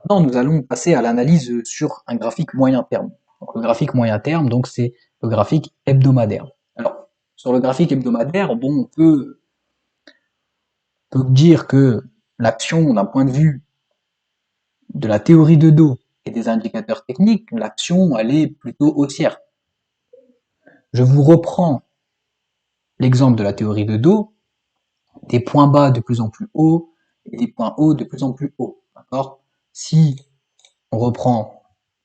Maintenant, nous allons passer à l'analyse sur un graphique moyen terme. Donc, le graphique moyen terme, donc c'est le graphique hebdomadaire. Alors, sur le graphique hebdomadaire, bon, peut dire que l'action, d'un point de vue de la théorie de dos et des indicateurs techniques, l'action, elle est plutôt haussière. Je vous reprends l'exemple de la théorie de dos, des points bas de plus en plus hauts et des points hauts de plus en plus hauts. D'accord? Si on reprend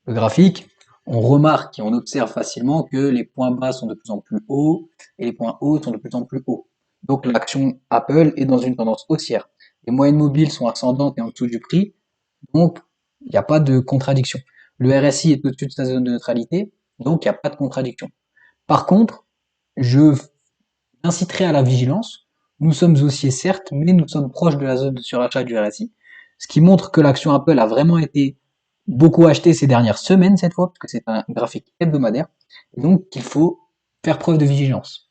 le graphique, on remarque et on observe facilement que les points bas sont de plus en plus hauts et les points hauts sont de plus en plus hauts. Donc l'action Apple est dans une tendance haussière. Les moyennes mobiles sont ascendantes et en dessous du prix, donc il n'y a pas de contradiction. Le RSI est au-dessus de sa zone de neutralité, donc il n'y a pas de contradiction. Par contre, je inciterai à la vigilance. Nous sommes haussiers certes, mais nous sommes proches de la zone de surachat du RSI, ce qui montre que l'action Apple a vraiment été beaucoup achetée ces dernières semaines cette fois, parce que c'est un graphique hebdomadaire, et donc il faut faire preuve de vigilance.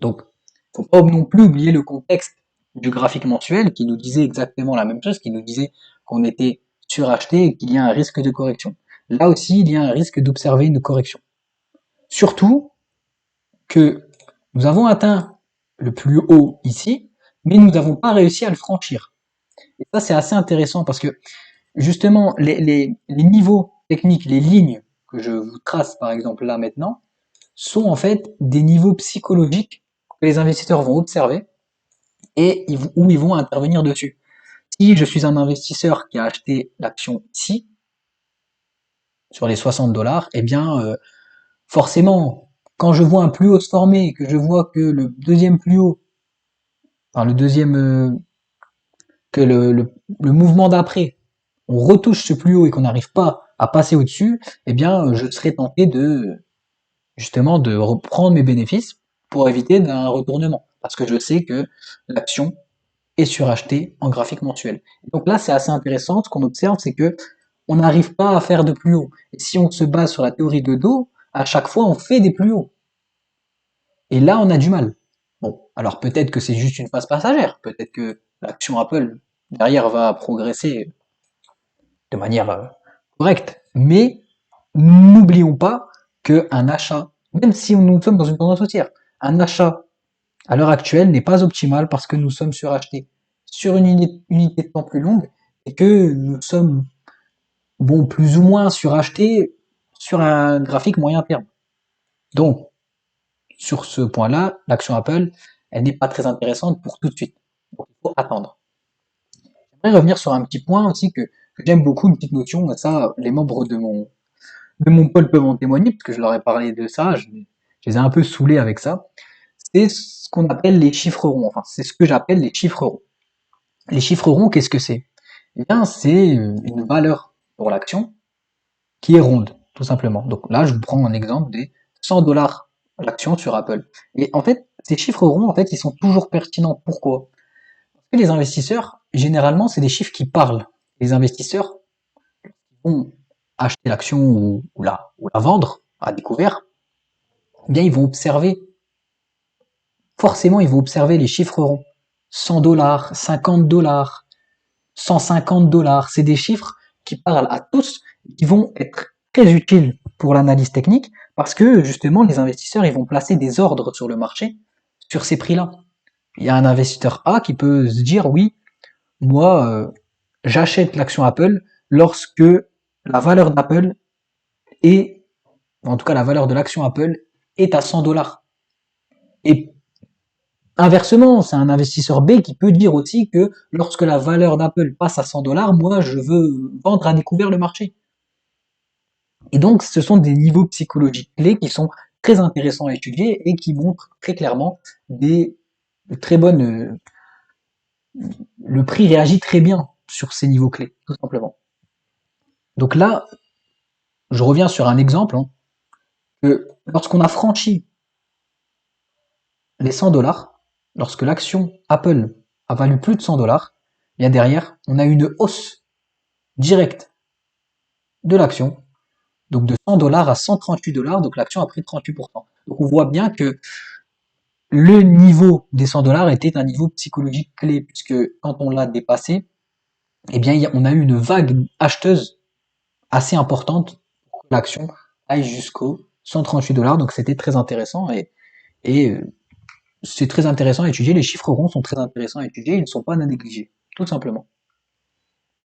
Donc, il ne faut pas non plus oublier le contexte du graphique mensuel qui nous disait exactement la même chose, qui nous disait qu'on était suracheté et qu'il y a un risque de correction. Là aussi, il y a un risque d'observer une correction. Surtout que nous avons atteint le plus haut ici, mais nous n'avons pas réussi à le franchir. Et ça, c'est assez intéressant parce que justement, les niveaux techniques, les lignes que je vous trace par exemple là maintenant, sont en fait des niveaux psychologiques que les investisseurs vont observer et où ils vont intervenir dessus. Si je suis un investisseur qui a acheté l'action ici, sur les 60 dollars, eh bien, forcément, quand je vois un plus haut se former, que je vois que le deuxième plus haut, enfin le deuxième, que le mouvement d'après, on retouche ce plus haut et qu'on n'arrive pas à passer au-dessus, eh bien, je serais tenté de, justement, de reprendre mes bénéfices pour éviter d'un retournement. Parce que je sais que l'action est surachetée en graphique mensuel. Donc là, c'est assez intéressant. Ce qu'on observe, c'est que on n'arrive pas à faire de plus haut. Et si on se base sur la théorie de dos, à chaque fois, on fait des plus hauts. Et là, on a du mal. Bon, alors peut-être que c'est juste une phase passagère. Peut-être que l'action Apple derrière va progresser de manière correcte. Mais n'oublions pas qu'un achat, même si nous sommes dans une tendance haussière, un achat à l'heure actuelle n'est pas optimal parce que nous sommes surachetés sur une unité de temps plus longue et que nous sommes bon plus ou moins surachetés sur un graphique moyen terme. Donc, sur ce point-là, l'action Apple, elle n'est pas très intéressante pour tout de suite. Donc, il faut attendre. J'aimerais revenir sur un petit point aussi que j'aime beaucoup, une petite notion, et ça, les membres de mon pôle peuvent en témoigner, parce que je leur ai parlé de ça, je les ai un peu saoulés avec ça. C'est ce qu'on appelle les chiffres ronds. Enfin, c'est ce que j'appelle les chiffres ronds. Les chiffres ronds, qu'est-ce que c'est? Eh bien, c'est une valeur pour l'action qui est ronde, tout simplement. Donc là, je vous prends un exemple des 100 dollars l'action sur Apple. Et en fait, ces chiffres ronds, en fait, ils sont toujours pertinents. Pourquoi? Parce que les investisseurs, généralement, c'est des chiffres qui parlent. Les investisseurs vont acheter l'action ou la vendre à découvert, eh bien, ils vont observer, forcément, ils vont observer les chiffres ronds. 100 dollars, 50 dollars, 150 dollars, c'est des chiffres qui parlent à tous, qui vont être très utiles pour l'analyse technique, parce que justement les investisseurs ils vont placer des ordres sur le marché sur ces prix-là. Il y a un investisseur A qui peut se dire oui, moi j'achète l'action Apple lorsque la valeur d'Apple est, en tout cas la valeur de l'action Apple est à 100 dollars. Et inversement, c'est un investisseur B qui peut dire aussi que lorsque la valeur d'Apple passe à 100 dollars, moi je veux vendre à découvert le marché. Et donc, ce sont des niveaux psychologiques clés qui sont très intéressants à étudier et qui montrent très clairement des très bonnes. Le prix réagit très bien sur ces niveaux clés, tout simplement. Donc là, je reviens sur un exemple, hein, que lorsqu'on a franchi les 100 dollars, lorsque l'action Apple a valu plus de 100 dollars, bien derrière, on a une hausse directe de l'action, donc de 100 dollars à 138 dollars, donc l'action a pris 38%. Donc on voit bien que le niveau des 100 dollars était un niveau psychologique clé, puisque quand on l'a dépassé, eh bien, on a eu une vague acheteuse assez importante pour que l'action aille jusqu'aux 138 dollars. Donc c'était très intéressant et c'est très intéressant à étudier. Les chiffres ronds sont très intéressants à étudier. Ils ne sont pas à négliger, tout simplement.